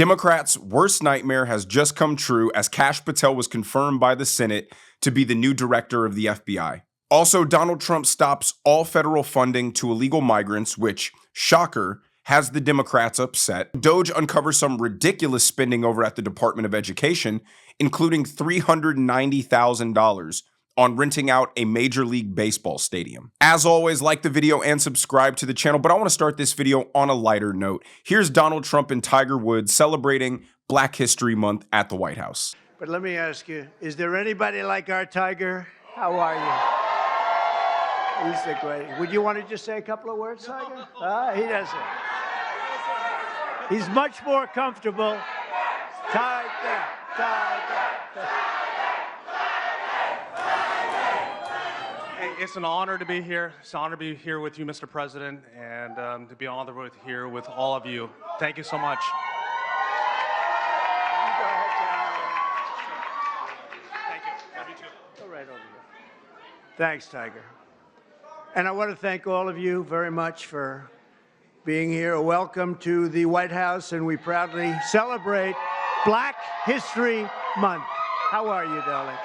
Democrats' worst nightmare has just come true as Kash Patel was confirmed by the Senate to be the new director of the FBI. Also, Donald Trump stops all federal funding to illegal migrants, which, shocker, has the Democrats upset. Doge uncovers some ridiculous spending over at the Department of Education, including $390,000 on renting out a Major League Baseball stadium. As always, like the video and subscribe to the channel, but I want to start this video on a lighter note. Here's Donald Trump and Tiger Woods celebrating Black History Month at the White House. But let me ask you, is there anybody like our Tiger? How are you? He's the great. Would you want to just say a couple of words, Tiger? He doesn't. He's much more comfortable. Tiger. Hey, it's an honor to be here. It's an honor to be here with you, Mr. President, and to be on the road here with all of you. Thank you so much. Thank you. Love you too. Go right over here. Thanks, Tiger. And I want to thank all of you very much for being here. Welcome to the White House, and we proudly celebrate Black History Month. How are you, darling?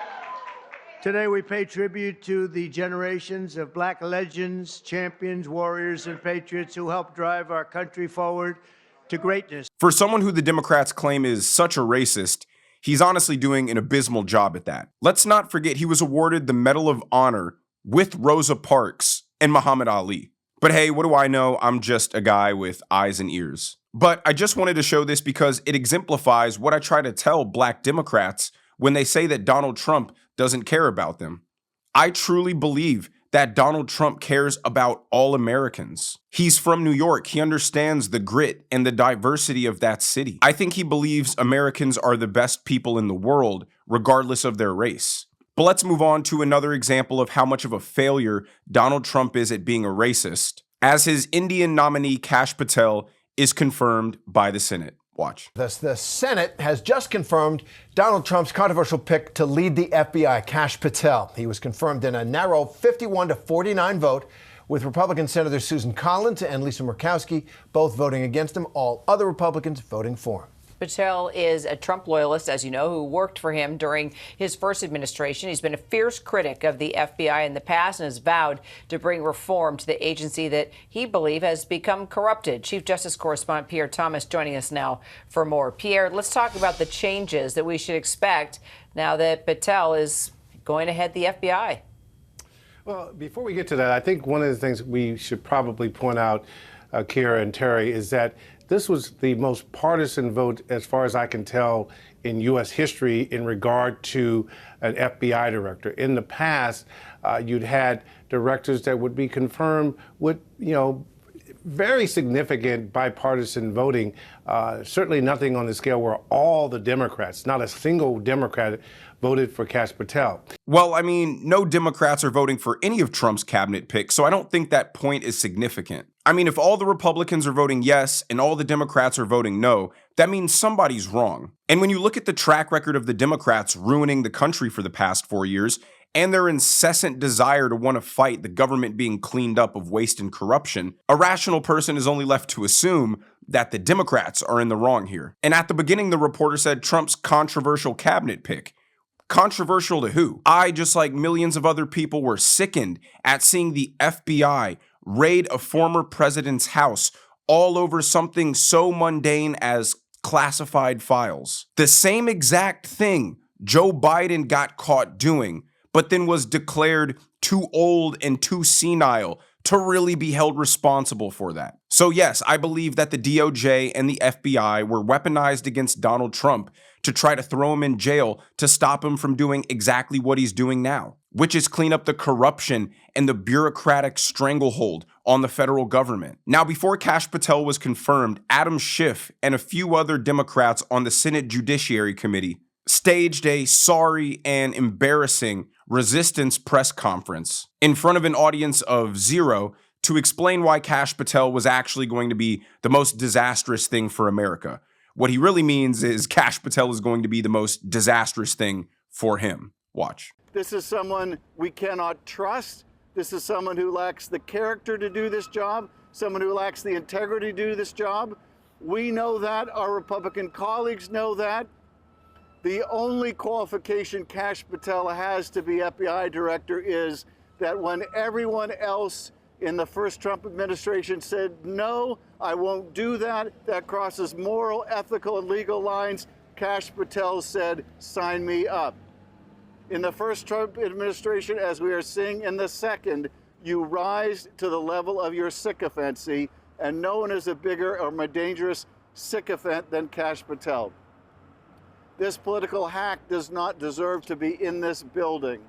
Today we pay tribute to the generations of Black legends, champions, warriors, and patriots who helped drive our country forward to greatness. For someone who the Democrats claim is such a racist, he's honestly doing an abysmal job at that. Let's not forget he was awarded the Medal of Honor with Rosa Parks and Muhammad Ali. But hey, what do I know? I'm just a guy with eyes and ears. But I just wanted to show this because it exemplifies what I try to tell Black Democrats when they say that Donald Trump doesn't care about them. I truly believe that Donald Trump cares about all Americans. He's from New York. He understands the grit and the diversity of that city. I think he believes Americans are the best people in the world, regardless of their race. But let's move on to another example of how much of a failure Donald Trump is at being a racist, as his Indian nominee Kash Patel is confirmed by the Senate. Watch. The Senate has just confirmed Donald Trump's controversial pick to lead the FBI, Kash Patel. He was confirmed in a narrow 51-49 vote, with Republican Senators Susan Collins and Lisa Murkowski both voting against him, all other Republicans voting for him. Patel is a Trump loyalist, as you know, who worked for him during his first administration. He's been a fierce critic of the FBI in the past and has vowed to bring reform to the agency that he believes has become corrupted. Chief Justice Correspondent Pierre Thomas joining us now for more. Pierre, let's talk about the changes that we should expect now that Patel is going to head the FBI. Well, before we get to that, I think one of the things we should probably point out, Kira and Terry, is that this was the most partisan vote, as far as I can tell, in U.S. history in regard to an FBI director. In the past, you'd had directors that would be confirmed with, very significant bipartisan voting, certainly nothing on the scale where all the Democrats, not a single Democrat, voted for Kash Patel. Well, I mean, no Democrats are voting for any of Trump's cabinet picks, so I don't think that point is significant. I mean, if all the Republicans are voting yes and all the Democrats are voting no, that means somebody's wrong. And when you look at the track record of the Democrats ruining the country for the past 4 years, and their incessant desire to want to fight the government being cleaned up of waste and corruption, a rational person is only left to assume that the Democrats are in the wrong here. And at the beginning, the reporter said Trump's controversial cabinet pick. Controversial to who? I, just like millions of other people, were sickened at seeing the FBI raid a former president's house all over something so mundane as classified files. The same exact thing Joe Biden got caught doing, but then was declared too old and too senile to really be held responsible for that. So yes, I believe that the DOJ and the FBI were weaponized against Donald Trump to try to throw him in jail to stop him from doing exactly what he's doing now, which is clean up the corruption and the bureaucratic stranglehold on the federal government. Now, before Kash Patel was confirmed, Adam Schiff and a few other Democrats on the Senate Judiciary Committee staged a sorry and embarrassing resistance press conference in front of an audience of 0 to explain why Kash Patel was actually going to be the most disastrous thing for America. What he really means is Kash Patel is going to be the most disastrous thing for him. Watch. This is someone we cannot trust. This is someone who lacks the character to do this job, someone who lacks the integrity to do this job. We know that. Our Republican colleagues know that. The only qualification Kash Patel has to be FBI director is that when everyone else in the first Trump administration said, no, I won't do that, that crosses moral, ethical, and legal lines, Kash Patel said, sign me up. In the first Trump administration, as we are seeing in the second, you rise to the level of your sycophancy, and no one is a bigger or more dangerous sycophant than Kash Patel. This political hack does not deserve to be in this building.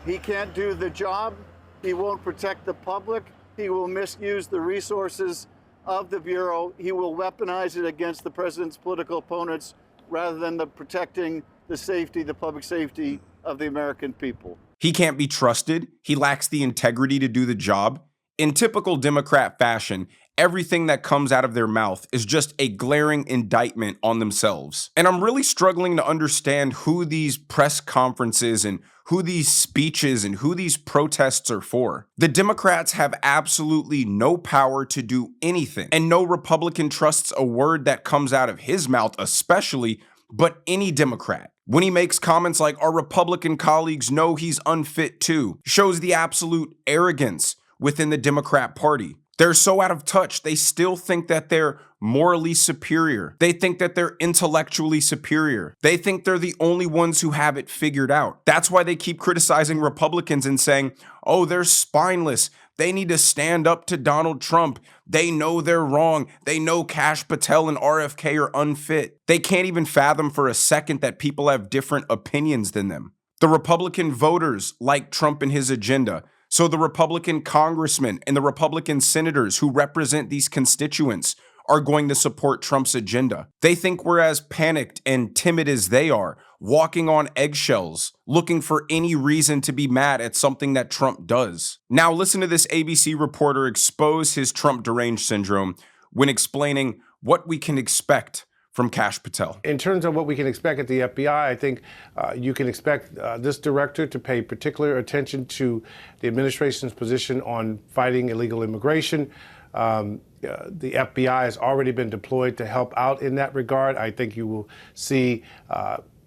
He can't do the job. He won't protect the public. He will misuse the resources of the Bureau. He will weaponize it against the president's political opponents rather than protecting the safety, the public safety of the American people. He can't be trusted. He lacks the integrity to do the job. In typical Democrat fashion, everything that comes out of their mouth is just a glaring indictment on themselves. And I'm really struggling to understand who these press conferences and who these speeches and who these protests are for. The Democrats have absolutely no power to do anything, and no Republican trusts a word that comes out of his mouth especially, but any Democrat. When he makes comments like our Republican colleagues know he's unfit too, shows the absolute arrogance within the Democrat Party. They're so out of touch, they still think that they're morally superior. They think that they're intellectually superior. They think they're the only ones who have it figured out. That's why they keep criticizing Republicans and saying, oh, they're spineless. They need to stand up to Donald Trump. They know they're wrong. They know Kash Patel and RFK are unfit. They can't even fathom for a second that people have different opinions than them. The Republican voters like Trump and his agenda. So the Republican congressmen and the Republican senators who represent these constituents are going to support Trump's agenda. They think we're as panicked and timid as they are, walking on eggshells, looking for any reason to be mad at something that Trump does. Now listen to this ABC reporter expose his Trump deranged syndrome when explaining what we can expect from Kash Patel. In terms of what we can expect at the FBI, I think you can expect this director to pay particular attention to the administration's position on fighting illegal immigration. The FBI has already been deployed to help out in that regard. I think you will see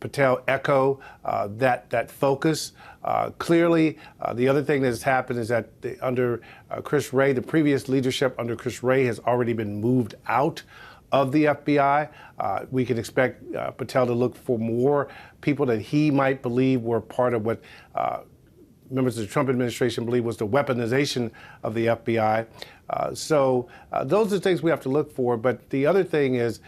Patel echo that focus. Clearly, the other thing that has happened is that under Chris Wray, the previous leadership under Chris Wray has already been moved out of the FBI. We can expect Patel to look for more people that he might believe were part of what members of the Trump administration believe was the weaponization of the FBI. So those are things we have to look for. But the other thing is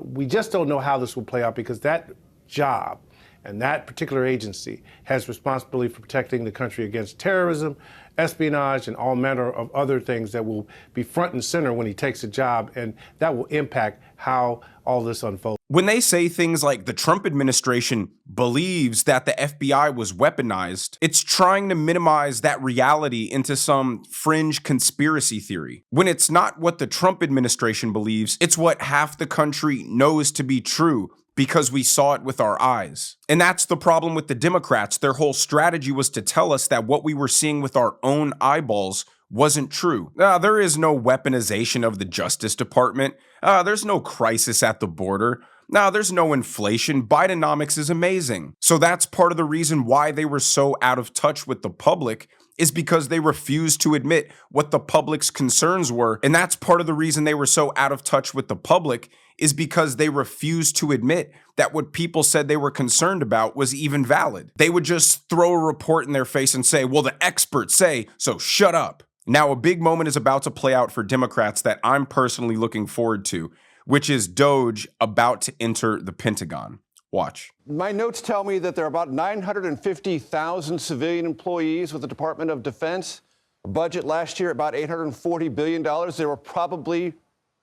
we just don't know how this will play out, because that job and that particular agency has responsibility for protecting the country against terrorism, espionage, and all manner of other things that will be front and center when he takes a job, and that will impact how all this unfolds. When they say things like the Trump administration believes that the FBI was weaponized, it's trying to minimize that reality into some fringe conspiracy theory. When it's not what the Trump administration believes, it's what half the country knows to be true, because we saw it with our eyes. And that's the problem with the Democrats. Their whole strategy was to tell us that what we were seeing with our own eyeballs wasn't true. There is no weaponization of the Justice Department. There's no crisis at the border. There's no inflation. Bidenomics is amazing. So that's part of the reason why they were so out of touch with the public, is because they refused to admit what the public's concerns were. And that's part of the reason they were so out of touch with the public, is because they refused to admit that what people said they were concerned about was even valid. They would just throw a report in their face and say, well, the experts say, so shut up. Now, a big moment is about to play out for Democrats that I'm personally looking forward to, which is DOJ about to enter the Pentagon. Watch. My notes tell me that there are about 950,000 civilian employees with the Department of Defense. Budget last year, about $840 billion. There probably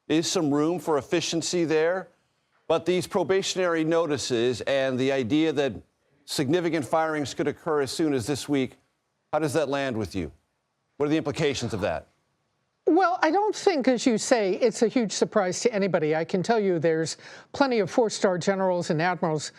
is some room for efficiency there. But these probationary notices and the idea that significant firings could occur as soon as this week, how does that land with you? What are the implications of that? Well, I don't think, as you say, it's a huge surprise to anybody. I can tell you there's plenty of four-star generals and admirals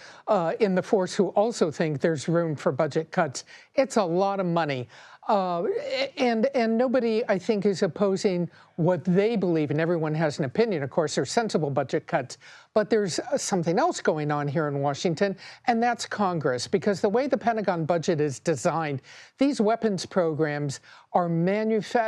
in the force who also think there's room for budget cuts. It's a lot of money. And nobody, I think, is opposing what they believe, and everyone has an opinion. Of course, there's sensible budget cuts, but there's something else going on here in Washington, and that's Congress. Because the way the Pentagon budget is designed, these weapons programs are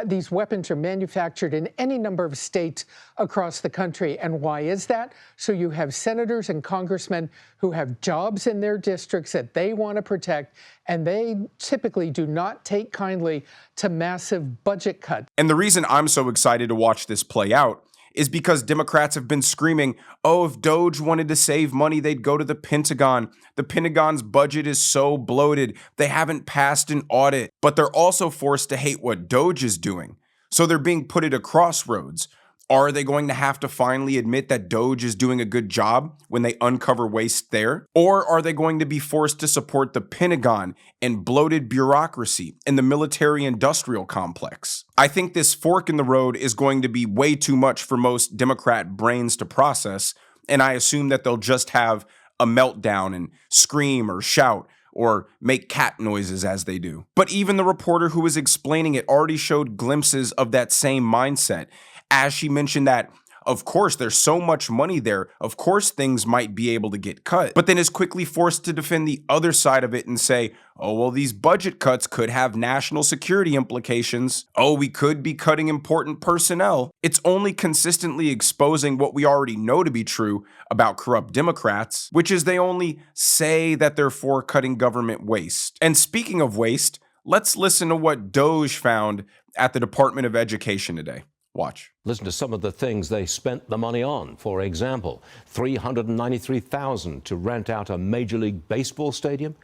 these weapons are manufactured in any number of states across the country. And why is that? So you have senators and congressmen who have jobs in their districts that they want to protect, and they typically do not take kindly to massive budget cuts. And the reason I'm so excited to watch this play out is because Democrats have been screaming, oh, if Doge wanted to save money, they'd go to the Pentagon. The Pentagon's budget is so bloated. They haven't passed an audit. But they're also forced to hate what Doge is doing. So they're being put at a crossroads. Are they going to have to finally admit that Doge is doing a good job when they uncover waste there? Or are they going to be forced to support the Pentagon and bloated bureaucracy and the military-industrial complex? I think this fork in the road is going to be way too much for most Democrat brains to process, and I assume that they'll just have a meltdown and scream or shout or make cat noises as they do. But even the reporter who was explaining it already showed glimpses of that same mindset, as she mentioned that, of course, there's so much money there, of course things might be able to get cut, but then is quickly forced to defend the other side of it and say, oh, well, these budget cuts could have national security implications. Oh, we could be cutting important personnel. It's only consistently exposing what we already know to be true about corrupt Democrats, which is they only say that they're for cutting government waste. And speaking of waste, let's listen to what Doge found at the Department of Education today. Watch. Listen to some of the things they spent the money on. For example, $393,000 to rent out a Major League Baseball stadium,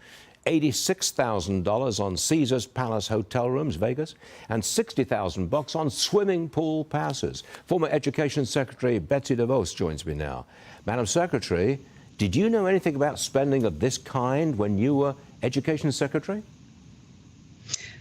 $86,000 on Caesars Palace hotel rooms, Vegas, and $60,000 on swimming pool passes. Former Education Secretary Betsy DeVos joins me now. Madam Secretary, did you know anything about spending of this kind when you were Education Secretary?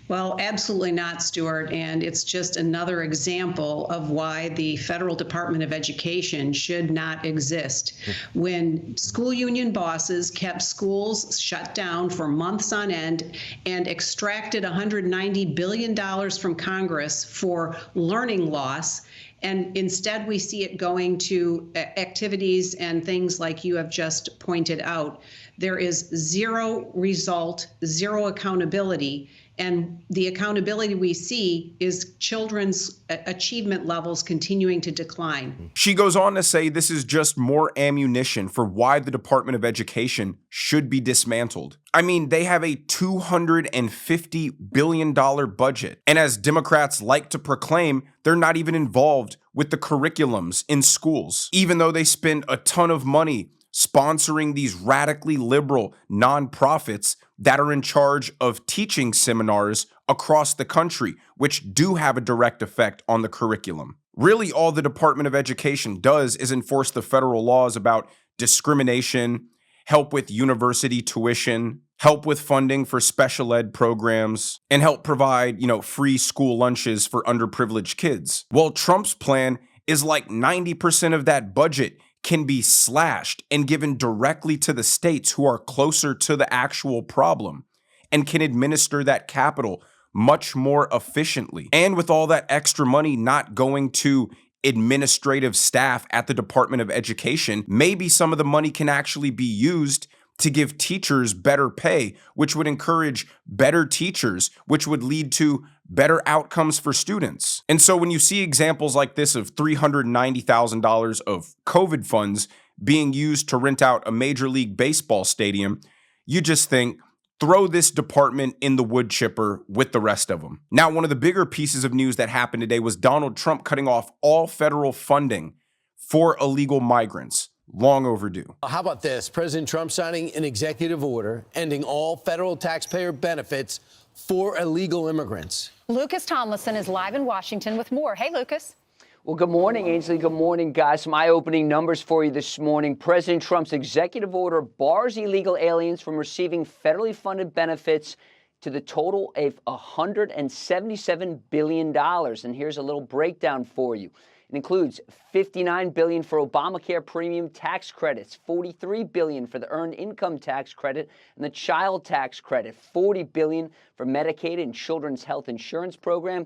Well, absolutely not, Stuart. And it's just another example of why the Federal Department of Education should not exist. When school union bosses kept schools shut down for months on end and extracted $190 billion from Congress for learning loss, and instead we see it going to activities and things like you have just pointed out, there is zero result, zero accountability. And the accountability we see is children's achievement levels continuing to decline. She goes on to say this is just more ammunition for why the Department of Education should be dismantled. I mean, they have a $250 billion budget. And as Democrats like to proclaim, they're not even involved with the curriculums in schools, even though they spend a ton of money sponsoring these radically liberal nonprofits that are in charge of teaching seminars across the country, which do have a direct effect on the curriculum. Really, all the Department of Education does is enforce the federal laws about discrimination, help with university tuition, help with funding for special ed programs, and help provide, free school lunches for underprivileged kids. Well, Trump's plan is like 90% of that budget can be slashed and given directly to the states who are closer to the actual problem and can administer that capital much more efficiently. And with all that extra money not going to administrative staff at the Department of Education, maybe some of the money can actually be used to give teachers better pay, which would encourage better teachers, which would lead to better outcomes for students. And so when you see examples like this of $390,000 of COVID funds being used to rent out a Major League Baseball stadium, you just think, throw this department in the wood chipper with the rest of them. Now, one of the bigger pieces of news that happened today was Donald Trump cutting off all federal funding for illegal migrants. Long overdue. How about this? President Trump signing an executive order ending all federal taxpayer benefits for illegal immigrants. Lucas Tomlinson is live in Washington with more. Hey, Lucas. Well, good morning, Ainsley. Good morning, guys. Some eye-opening numbers for you this morning. President Trump's executive order bars illegal aliens from receiving federally funded benefits to the total of $177 billion. And here's a little breakdown for you. It includes $59 billion for Obamacare premium tax credits, $43 billion for the earned income tax credit and the child tax credit, $40 billion for Medicaid and Children's Health Insurance Program,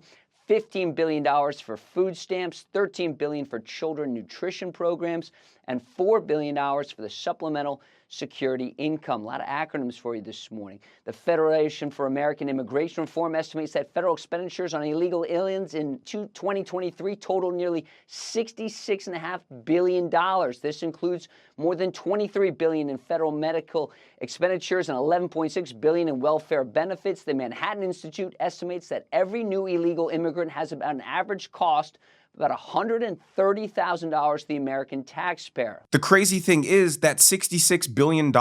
$15 billion for food stamps, $13 billion for children nutrition programs, and $4 billion for the supplemental security income. A lot of acronyms for you this morning. The Federation for American Immigration Reform estimates that federal expenditures on illegal aliens in 2023 total nearly $66.5 billion. This includes more than $23 billion in federal medical expenditures and $11.6 billion in welfare benefits. The Manhattan Institute estimates that every new illegal immigrant has about an average cost about $130,000 to the American taxpayer. The crazy thing is that $66 billion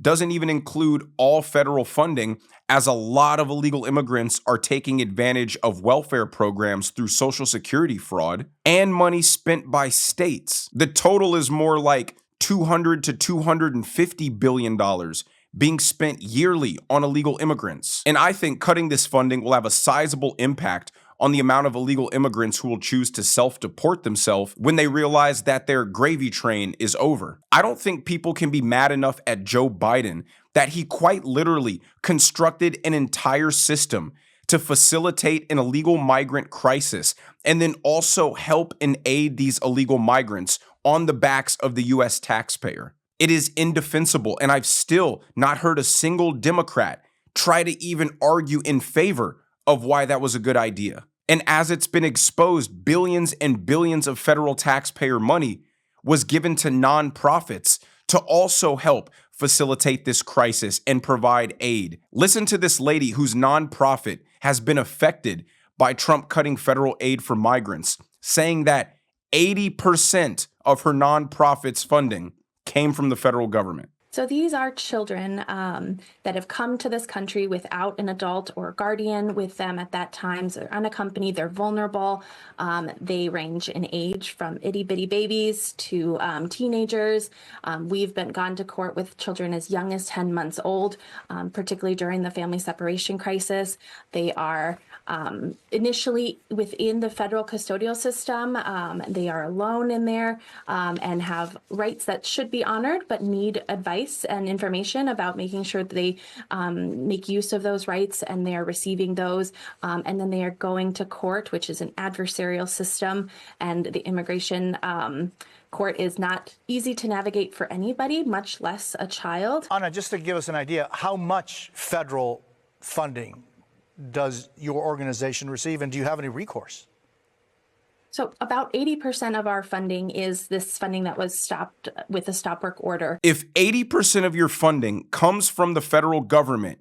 doesn't even include all federal funding, as a lot of illegal immigrants are taking advantage of welfare programs through Social Security fraud and money spent by states. The total is more like $200 to $250 billion being spent yearly on illegal immigrants. And I think cutting this funding will have a sizable impact on the amount of illegal immigrants who will choose to self-deport themselves when they realize that their gravy train is over. I don't think people can be mad enough at Joe Biden that he quite literally constructed an entire system to facilitate an illegal migrant crisis and then also help and aid these illegal migrants on the backs of the US taxpayer. It is indefensible, and I've still not heard a single Democrat try to even argue in favor of why that was a good idea. And as it's been exposed, billions and billions of federal taxpayer money was given to nonprofits to also help facilitate this crisis and provide aid. Listen to this lady whose nonprofit has been affected by Trump cutting federal aid for migrants, saying that 80% of her nonprofit's funding came from the federal government. So these are children that have come to this country without an adult or guardian with them at that time. So they're unaccompanied, they're vulnerable. They range in age from itty bitty babies to teenagers. We've gone to court with children as young as 10 months old, particularly during the family separation crisis. They are initially within the federal custodial system. They are alone in there and have rights that should be honored, but need advice and information about making sure that they make use of those rights and they are receiving those. And then they are going to court, which is an adversarial system, and the immigration court is not easy to navigate for anybody, much less a child. Anna, just to give us an idea, how much federal funding does your organization receive, and do you have any recourse? So about 80% of our funding is this funding that was stopped with a stop work order. If 80% of your funding comes from the federal government,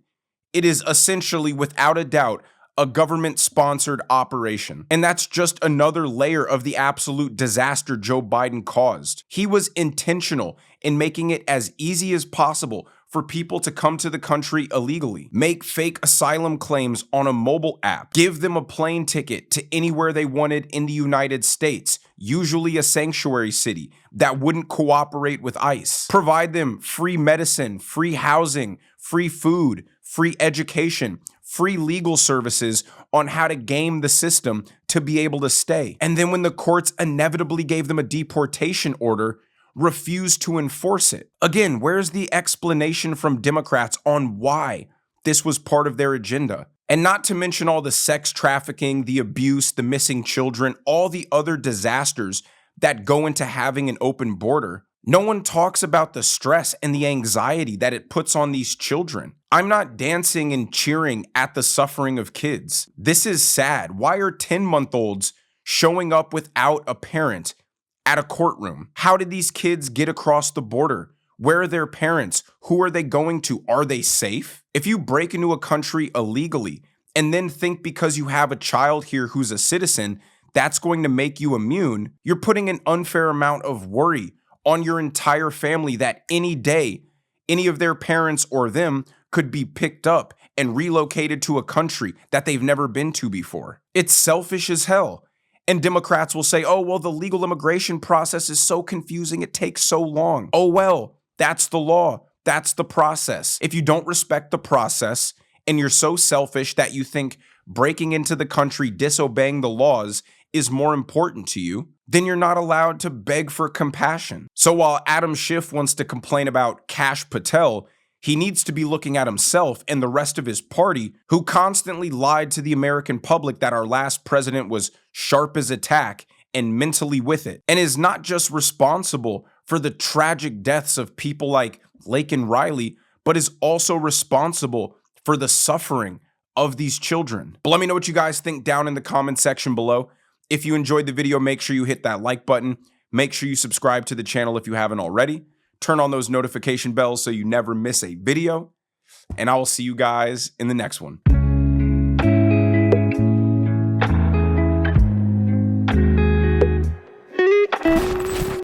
it is essentially, without a doubt, a government-sponsored operation. And that's just another layer of the absolute disaster Joe Biden caused. He was intentional in making it as easy as possible for people to come to the country illegally, make fake asylum claims on a mobile app, give them a plane ticket to anywhere they wanted in the United States, usually a sanctuary city that wouldn't cooperate with ICE, provide them free medicine, free housing, free food, free education, free legal services on how to game the system to be able to stay. And then when the courts inevitably gave them a deportation order, refused to enforce it. Again, where's the explanation from Democrats on why this was part of their agenda? And not to mention all the sex trafficking, the abuse, the missing children, all the other disasters that go into having an open border. No one talks about the stress and the anxiety that it puts on these children. I'm not dancing and cheering at the suffering of kids. This is sad. Why are 10-month-olds showing up without a parent at a courtroom? How did these kids get across the border? Where are their parents? Who are they going to? Are they safe? If you break into a country illegally and then think because you have a child here who's a citizen, that's going to make you immune, you're putting an unfair amount of worry on your entire family that any day, any of their parents or them could be picked up and relocated to a country that they've never been to before. It's selfish as hell. And Democrats will say, oh, well, the legal immigration process is so confusing, it takes so long. Oh, well, that's the law. That's the process. If you don't respect the process and you're so selfish that you think breaking into the country, disobeying the laws is more important to you, then you're not allowed to beg for compassion. So while Adam Schiff wants to complain about Kash Patel, he needs to be looking at himself and the rest of his party, who constantly lied to the American public that our last president was sharp as a tack and mentally with it, and is not just responsible for the tragic deaths of people like Laken Riley, but is also responsible for the suffering of these children. But let me know what you guys think down in the comment section below. If you enjoyed the video, make sure you hit that like button. Make sure you subscribe to the channel if you haven't already. Turn on those notification bells so you never miss a video. And I will see you guys in the next one.